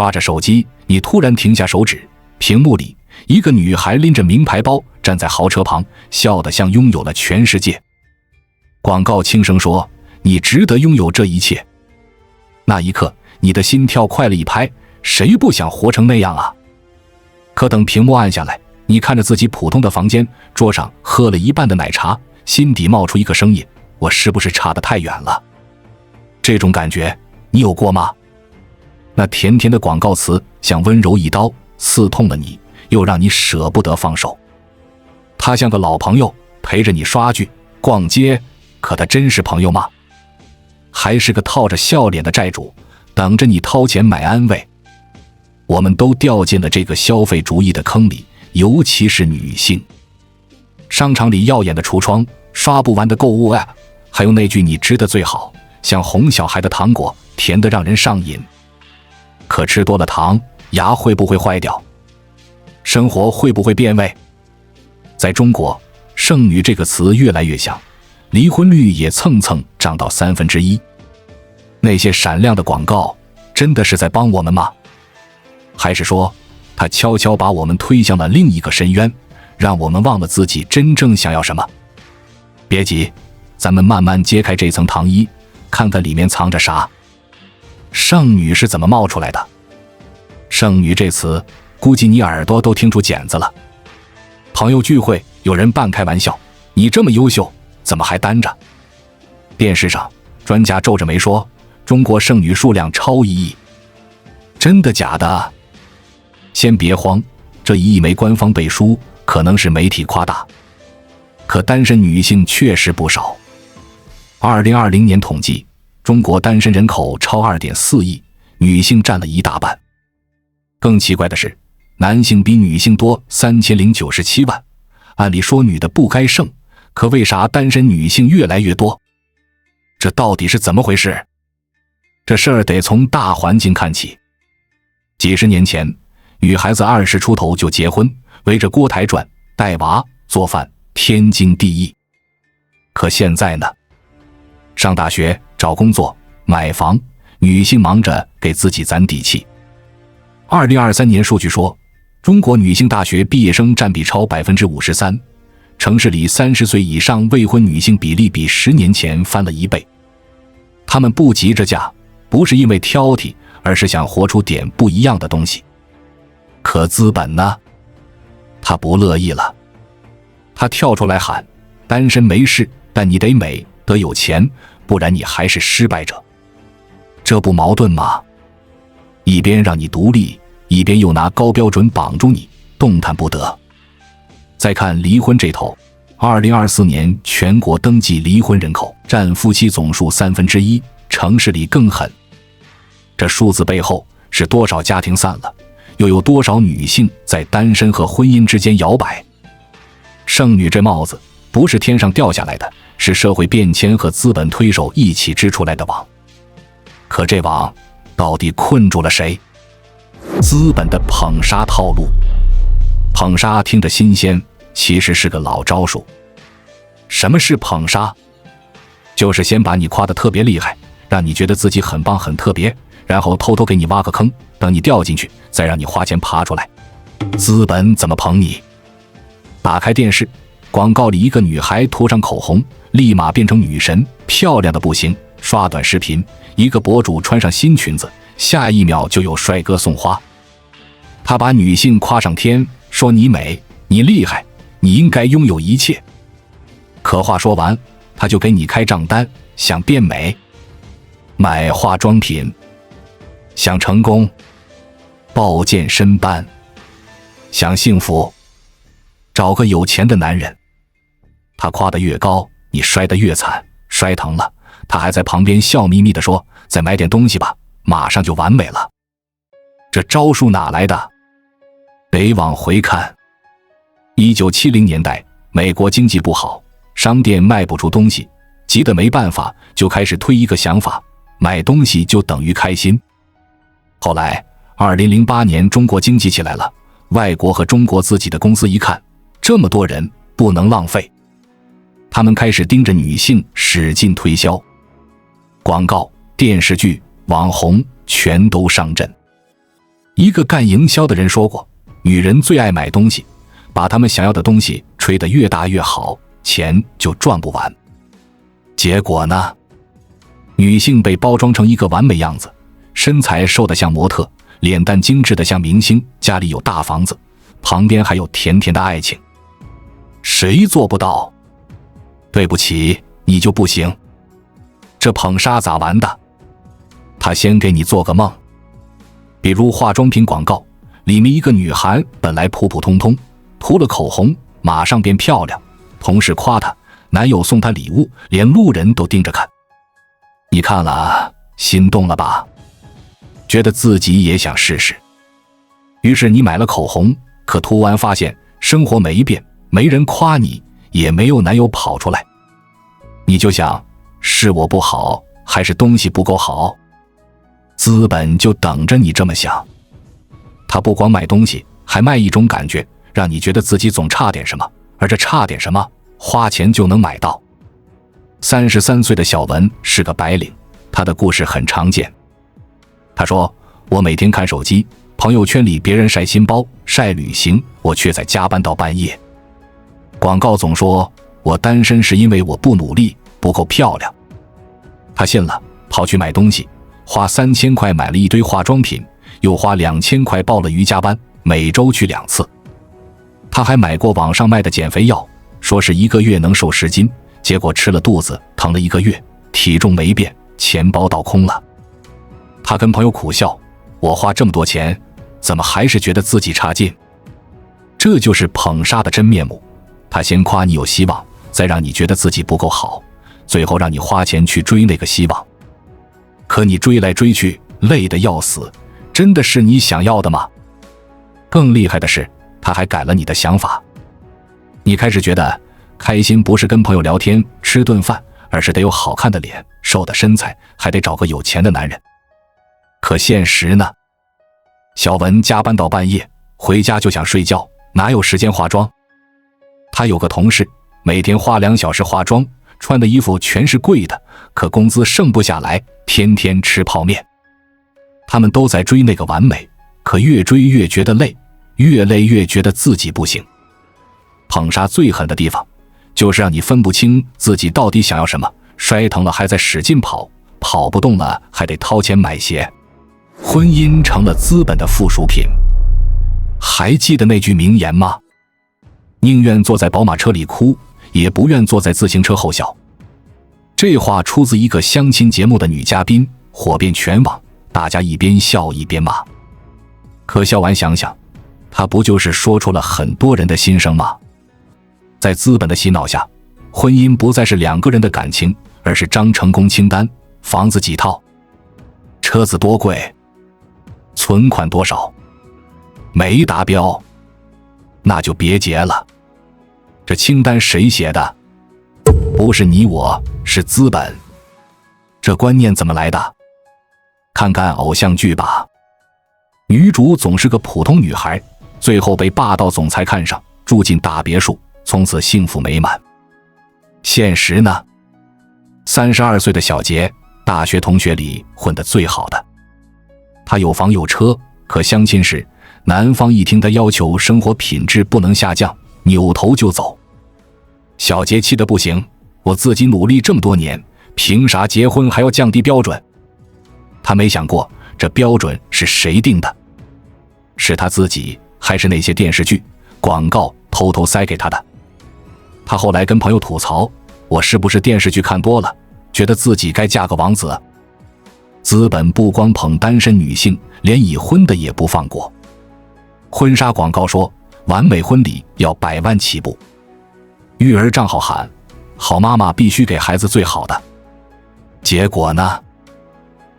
刷着手机，你突然停下手指，屏幕里一个女孩拎着名牌包站在豪车旁，笑得像拥有了全世界。广告轻声说：你值得拥有这一切。那一刻，你的心跳快了一拍，谁不想活成那样啊？可等屏幕暗下来，你看着自己普通的房间，桌上喝了一半的奶茶，心底冒出一个声音：我是不是差得太远了？这种感觉你有过吗？那甜甜的广告词像温柔一刀，刺痛了你，又让你舍不得放手。他像个老朋友，陪着你刷剧逛街，可他真是朋友吗？还是个套着笑脸的债主，等着你掏钱买安慰。我们都掉进了这个消费主义的坑里，尤其是女性。商场里耀眼的橱窗，刷不完的购物 app， 还有那句你吃的最好，像哄小孩的糖果，甜得让人上瘾。可吃多了糖，牙会不会坏掉？生活会不会变味？在中国，剩女这个词越来越响，离婚率也蹭蹭涨到1/3。那些闪亮的广告真的是在帮我们吗？还是说它悄悄把我们推向了另一个深渊，让我们忘了自己真正想要什么？别急，咱们慢慢揭开这层糖衣，看看里面藏着啥。剩女是怎么冒出来的？剩女这词估计你耳朵都听出茧子了。朋友聚会，有人半开玩笑：你这么优秀，怎么还单着？电视上专家皱着眉说：中国剩女数量超1亿。真的假的？先别慌，这1亿没官方背书，可能是媒体夸大。可单身女性确实不少。2020年统计，中国单身人口超2.4亿，女性占了一大半。更奇怪的是，男性比女性多3097万，按理说女的不该剩，可为啥单身女性越来越多？这到底是怎么回事？这事儿得从大环境看起。几十年前，女孩子20出头就结婚，围着锅台转，带娃做饭天经地义。可现在呢？上大学找工作买房，女性忙着给自己攒底气。2023年数据说，中国女性大学毕业生占比超 53%， 城市里30岁以上未婚女性比例比10年前翻了1倍。她们不急着嫁，不是因为挑剔，而是想活出点不一样的东西。可资本呢？他不乐意了，他跳出来喊：单身没事，但你得美，得有钱，不然你还是失败者。这不矛盾吗？一边让你独立，一边又拿高标准绑住你，动弹不得。再看离婚这头，2024年全国登记离婚人口占夫妻总数1/3，城市里更狠。这数字背后是多少家庭散了，又有多少女性在单身和婚姻之间摇摆？剩女这帽子不是天上掉下来的，是社会变迁和资本推手一起织出来的网。可这网到底困住了谁？资本的捧杀套路。捧杀听着新鲜，其实是个老招数。什么是捧杀？就是先把你夸得特别厉害，让你觉得自己很棒很特别，然后偷偷给你挖个坑，等你掉进去，再让你花钱爬出来。资本怎么捧你？打开电视，广告里一个女孩涂上口红，立马变成女神，漂亮的不行。刷短视频，一个博主穿上新裙子，下一秒就有帅哥送花。他把女性夸上天，说你美，你厉害，你应该拥有一切。可话说完，他就给你开账单，想变美，买化妆品；想成功，报健身班；想幸福，找个有钱的男人。他夸得越高，你摔得越惨，摔疼了，他还在旁边笑眯眯地说：再买点东西吧，马上就完美了。这招数哪来的？得往回看。1970年代，美国经济不好，商店卖不出东西，急得没办法，就开始推一个想法：买东西就等于开心。后来2008年中国经济起来了，外国和中国自己的公司一看，这么多人不能浪费，他们开始盯着女性使劲推销，广告、电视剧、网红全都上阵。一个干营销的人说过，女人最爱买东西，把她们想要的东西吹得越大越好，钱就赚不完。结果呢？女性被包装成一个完美样子，身材瘦得像模特，脸蛋精致得像明星，家里有大房子，旁边还有甜甜的爱情。谁做不到？对不起，你就不行。这捧杀咋玩的？他先给你做个梦。比如化妆品广告，里面一个女孩本来普普通通，涂了口红马上变漂亮，同事夸她，男友送她礼物，连路人都盯着看。你看了，心动了吧？觉得自己也想试试。于是你买了口红，可涂完发现生活没变，没人夸你，也没有男友跑出来。你就想，是我不好，还是东西不够好？资本就等着你这么想。他不光卖东西，还卖一种感觉，让你觉得自己总差点什么，而这差点什么，花钱就能买到。33岁的小文是个白领，他的故事很常见。他说，我每天看手机，朋友圈里别人晒新包，晒旅行，我却在加班到半夜。广告总说我单身是因为我不努力，不够漂亮。他信了，跑去买东西，花3000块买了一堆化妆品，又花2000块报了瑜伽班，每周去2次。他还买过网上卖的减肥药，说是1个月能瘦10斤，结果吃了肚子疼了1个月，体重没变，钱包倒空了。他跟朋友苦笑，我花这么多钱，怎么还是觉得自己差劲？这就是捧杀的真面目。他先夸你有希望，再让你觉得自己不够好，最后让你花钱去追那个希望。可你追来追去，累得要死，真的是你想要的吗？更厉害的是，他还改了你的想法。你开始觉得开心不是跟朋友聊天吃顿饭，而是得有好看的脸，瘦的身材，还得找个有钱的男人。可现实呢？小文加班到半夜，回家就想睡觉，哪有时间化妆？他有个同事，每天花2小时化妆，穿的衣服全是贵的，可工资剩不下来，天天吃泡面。他们都在追那个完美，可越追越觉得累，越累越觉得自己不行。捧杀最狠的地方，就是让你分不清自己到底想要什么，摔疼了还在使劲跑，跑不动了还得掏钱买鞋。婚姻成了资本的附属品。还记得那句名言吗？宁愿坐在宝马车里哭，也不愿坐在自行车后笑。这话出自一个相亲节目的女嘉宾，火遍全网，大家一边笑一边骂。可笑完想想，她不就是说出了很多人的心声吗？在资本的洗脑下，婚姻不再是2个人的感情，而是张成功清单，房子几套，车子多贵，存款多少，没达标那就别结了。这清单谁写的？不是你我，是资本。这观念怎么来的？看看偶像剧吧。女主总是个普通女孩，最后被霸道总裁看上，住进大别墅，从此幸福美满。现实呢？32岁的小杰，大学同学里混得最好的。他有房有车，可相亲时，男方一听他要求生活品质不能下降，扭头就走。小杰气得不行，我自己努力这么多年，凭啥结婚还要降低标准？他没想过这标准是谁定的，是他自己，还是那些电视剧广告偷偷塞给他的？他后来跟朋友吐槽，我是不是电视剧看多了，觉得自己该嫁个王子？资本不光捧单身女性，连已婚的也不放过。婚纱广告说，完美婚礼要100万起步。育儿账号喊，好妈妈必须给孩子最好的。结果呢？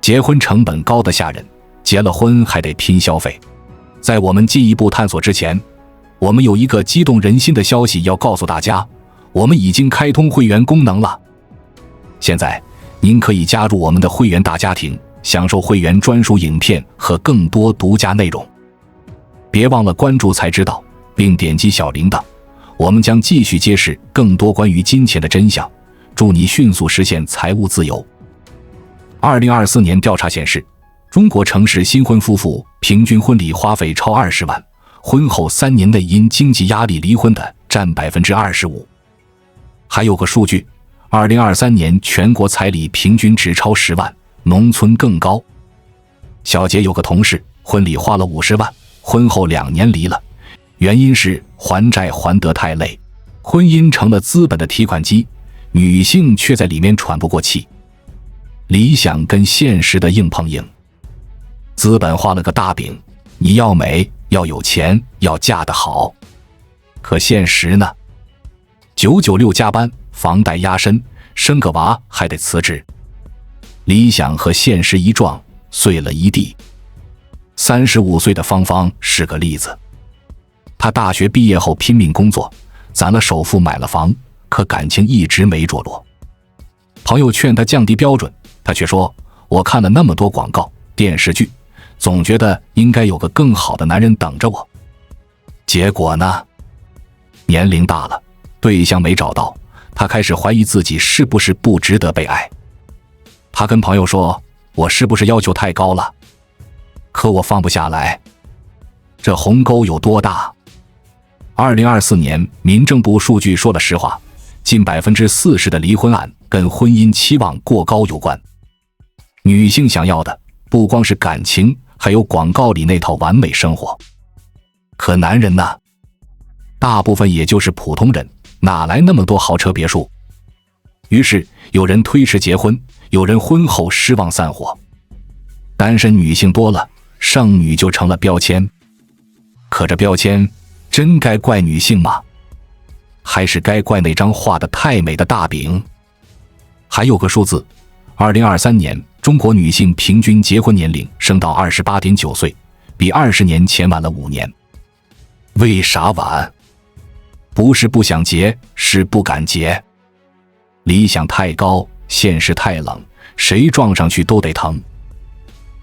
结婚成本高得吓人，结了婚还得拼消费。在我们进一步探索之前，我们有一个激动人心的消息要告诉大家，我们已经开通会员功能了。现在您可以加入我们的会员大家庭，享受会员专属影片和更多独家内容。别忘了关注才知道，并点击小铃铛，我们将继续揭示更多关于金钱的真相，祝你迅速实现财务自由。2024年调查显示，中国城市新婚夫妇平均婚礼花费超20万，婚后3年内因经济压力离婚的占25%。还有个数据，2023年全国彩礼平均只超10万，农村更高。小杰有个同事，婚礼花了50万，婚后2年离了，原因是还债还得太累，婚姻成了资本的提款机，女性却在里面喘不过气。理想跟现实的硬碰硬，资本画了个大饼，你要美，要有钱，要嫁得好。可现实呢？996加班，房贷压身，生个娃还得辞职。理想和现实一撞，碎了一地。35岁的芳芳是个例子。她大学毕业后拼命工作，攒了首付买了房，可感情一直没着落。朋友劝她降低标准，她却说：“我看了那么多广告、电视剧，总觉得应该有个更好的男人等着我。”结果呢？年龄大了，对象没找到，她开始怀疑自己是不是不值得被爱。她跟朋友说：“我是不是要求太高了？可我放不下来。”这鸿沟有多大？2024年民政部数据说了实话，近40%的离婚案跟婚姻期望过高有关。女性想要的不光是感情，还有广告里那套完美生活。可男人呢？大部分也就是普通人，哪来那么多豪车别墅？于是有人推迟结婚，有人婚后失望散伙。单身女性多了，剩女就成了标签。可这标签真该怪女性吗？还是该怪那张画得太美的大饼？还有个数字，2023年中国女性平均结婚年龄升到28.9岁，比20年前晚了5年。为啥晚？不是不想结，是不敢结。理想太高，现实太冷，谁撞上去都得疼。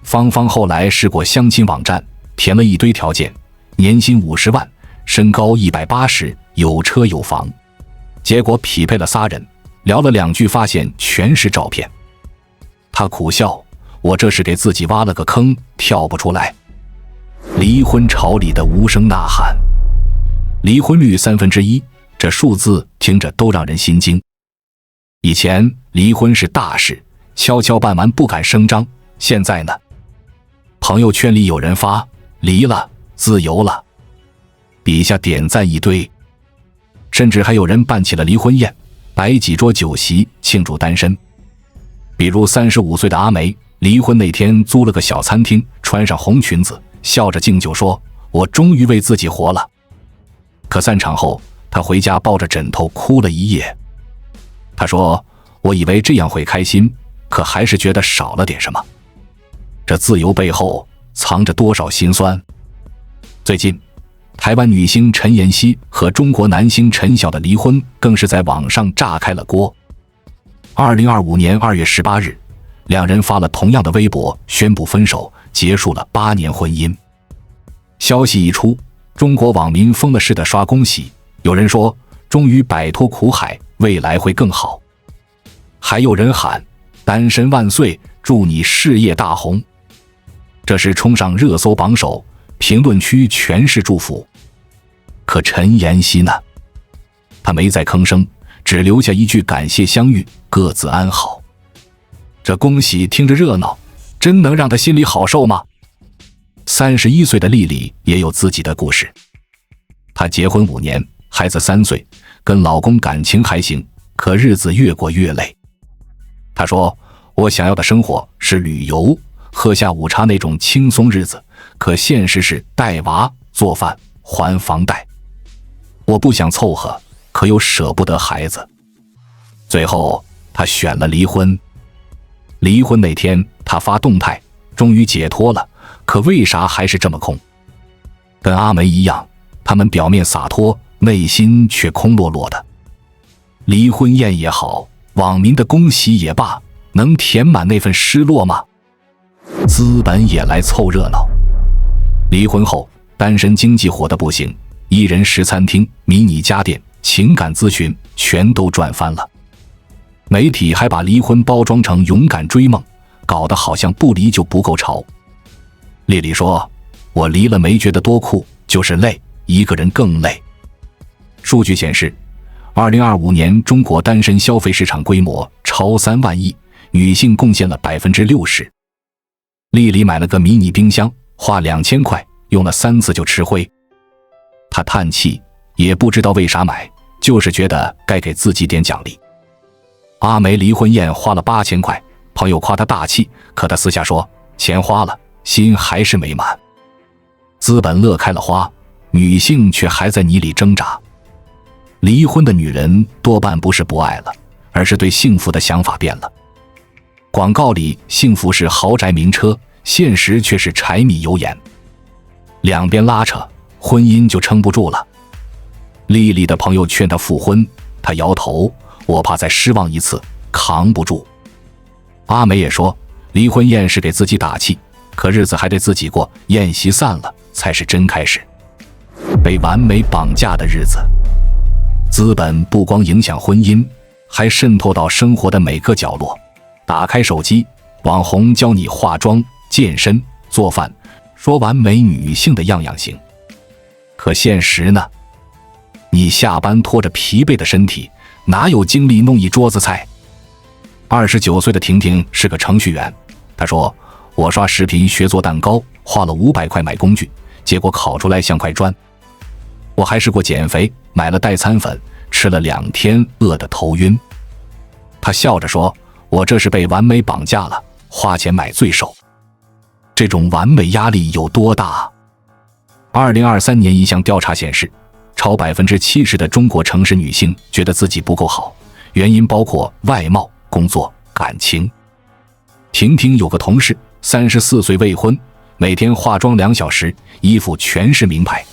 芳芳后来试过相亲网站，填了一堆条件，年薪50万，身高180，有车有房。结果匹配了仨人，聊了2句，发现全是照片。他苦笑：“我这是给自己挖了个坑，跳不出来。”离婚潮里的无声呐喊，离婚率1/3，这数字听着都让人心惊。以前离婚是大事，悄悄办完不敢声张，现在呢？朋友圈里有人发离了，自由了，底下点赞一堆，甚至还有人办起了离婚宴，摆几桌酒席庆祝单身。比如35岁的阿梅，离婚那天租了个小餐厅，穿上红裙子，笑着敬酒说：“我终于为自己活了。”可散场后，她回家抱着枕头哭了一夜。她说：“我以为这样会开心，可还是觉得少了点什么。”这自由背后藏着多少辛酸？最近，台湾女星陈妍希和中国男星陈晓的离婚更是在网上炸开了锅。2025年2月18日，两人发了同样的微博，宣布分手，结束了8年婚姻。消息一出，中国网民疯了似的刷恭喜，有人说终于摆脱苦海，未来会更好。还有人喊单身万岁，祝你事业大红。这是冲上热搜榜首，评论区全是祝福。可陈妍希呢？她没再吭声，只留下一句感谢相遇，各自安好。这恭喜听着热闹，真能让她心里好受吗？31岁的丽丽也有自己的故事。她结婚5年，孩子3岁，跟老公感情还行，可日子越过越累。她说：“我想要的生活是旅游，喝下午茶那种轻松日子，可现实是带娃、做饭、还房贷。我不想凑合，可又舍不得孩子。”最后，她选了离婚。离婚那天，她发动态，终于解脱了，可为啥还是这么空？跟阿梅一样，他们表面洒脱，内心却空落落的。离婚宴也好，网民的恭喜也罢，能填满那份失落吗？资本也来凑热闹。离婚后，单身经济火得不行，一人食餐厅、迷你家电、情感咨询全都赚翻了。媒体还把离婚包装成勇敢追梦，搞得好像不离就不够潮。丽丽说：“我离了没觉得多酷，就是累，一个人更累。数据显示，2025年中国单身消费市场规模超3万亿，女性贡献了60%。丽丽买了个迷你冰箱，花2000块，用了3次就吃灰。她叹气，也不知道为啥买，就是觉得该给自己点奖励。阿梅离婚宴花了8000块，朋友夸她大气，可她私下说钱花了，心还是没满。资本乐开了花，女性却还在泥里挣扎。离婚的女人多半不是不爱了，而是对幸福的想法变了。广告里幸福是豪宅名车，现实却是柴米油盐，两边拉扯，婚姻就撑不住了。丽丽的朋友劝她复婚，她摇头，我怕再失望一次，扛不住。阿梅也说，离婚宴是给自己打气，可日子还得自己过，宴席散了才是真开始。被完美绑架的日子，资本不光影响婚姻，还渗透到生活的每个角落。打开手机，网红教你化妆、健身、做饭，说完美女性的样样行。可现实呢？你下班拖着疲惫的身体，哪有精力弄一桌子菜？29岁的婷婷是个程序员，她说，我刷视频学做蛋糕，花了500块买工具，结果烤出来像块砖。我还试过减肥，买了代餐粉，吃了2天，饿得头晕。她笑着说，我这是被完美绑架了，花钱买罪受。这种完美压力有多大？2023年一项调查显示，超70%的中国城市女性觉得自己不够好，原因包括外貌、工作、感情。婷婷有个同事，34岁未婚，每天化妆2小时，衣服全是名牌。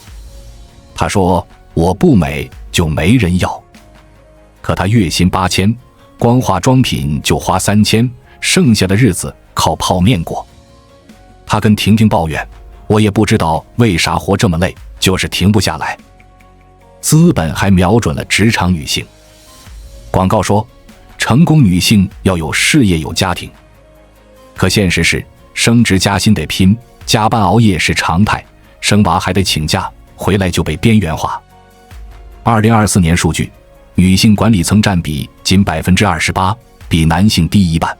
她说，我不美就没人要。可她月薪8000，光化妆品就花3000，剩下的日子靠泡面过。她跟婷婷抱怨，我也不知道为啥活这么累，就是停不下来。资本还瞄准了职场女性。广告说，成功女性要有事业有家庭。可现实是，升职加薪得拼，加班熬夜是常态，生娃还得请假，回来就被边缘化。2024年数据，女性管理层占比仅28%，比男性低1半。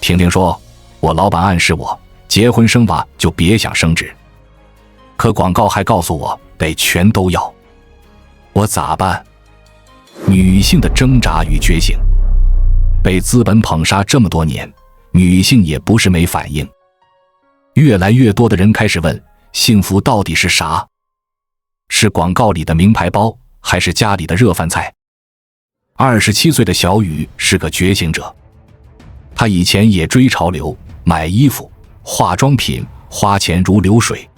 婷婷说，我老板暗示我，结婚生娃就别想升职。可广告还告诉我，得全都要。我咋办？女性的挣扎与觉醒。被资本捧杀这么多年，女性也不是没反应。越来越多的人开始问，幸福到底是啥？是广告里的名牌包，还是家里的热饭菜？27岁的小雨是个觉醒者。她以前也追潮流，买衣服、化妆品，花钱如流水。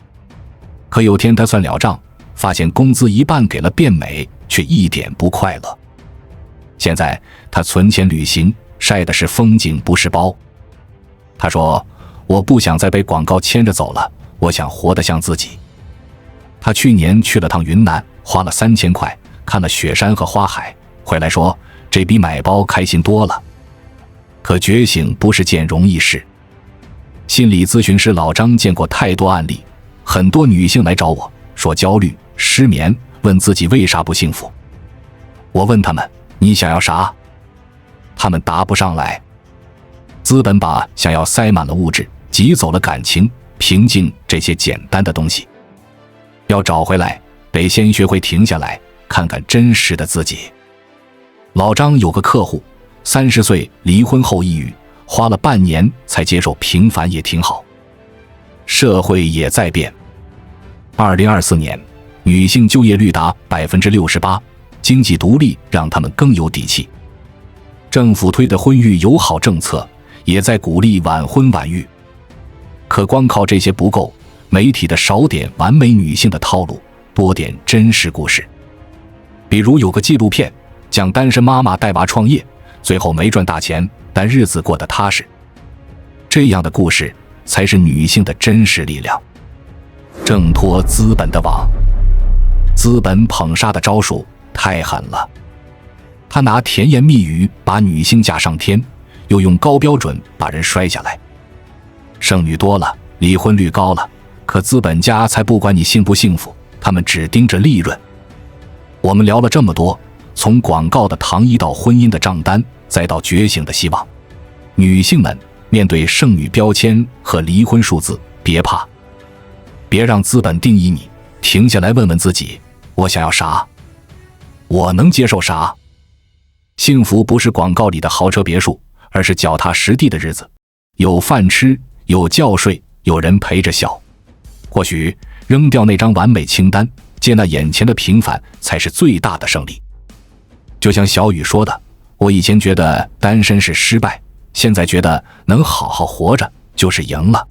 可有天她算了账，发现工资一半给了变美，却一点不快乐。现在她存钱旅行，晒的是风景不是包。她说，我不想再被广告牵着走了，我想活得像自己。她去年去了趟云南，花了3000块，看了雪山和花海，回来说，这比买包开心多了。可觉醒不是件容易事。心理咨询师老张见过太多案例，很多女性来找我说焦虑、失眠，问自己为啥不幸福。我问他们，你想要啥？他们答不上来。资本把想要塞满了物质，挤走了感情、平静这些简单的东西。要找回来，得先学会停下来，看看真实的自己。老张有个客户，30岁离婚后抑郁，花了半年才接受平凡也挺好。社会也在变。2024年，女性就业率达68%，经济独立让她们更有底气。政府推的婚育友好政策也在鼓励晚婚晚育。可光靠这些不够，媒体的少点完美女性的套路，多点真实故事。比如有个纪录片讲单身妈妈带娃创业，最后没赚大钱，但日子过得踏实。这样的故事才是女性的真实力量。挣脱资本的网。资本捧杀的招数太狠了，他拿甜言蜜语把女性架上天，又用高标准把人摔下来。剩女多了，离婚率高了，可资本家才不管你幸不幸福，他们只盯着利润。我们聊了这么多，从广告的糖衣到婚姻的账单，再到觉醒的希望。女性们，面对剩女标签和离婚数字，别怕，别让资本定义你，停下来问问自己，我想要啥？我能接受啥？幸福不是广告里的豪车别墅，而是脚踏实地的日子，有饭吃，有觉睡，有人陪着笑。或许扔掉那张完美清单，接纳眼前的平凡，才是最大的胜利。就像小雨说的，我以前觉得单身是失败，现在觉得能好好活着就是赢了。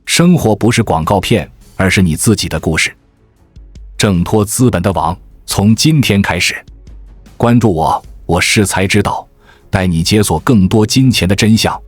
生活不是广告片，而是你自己的故事。挣脱资本的网，从今天开始。关注我，我是才知道，带你解锁更多金钱的真相。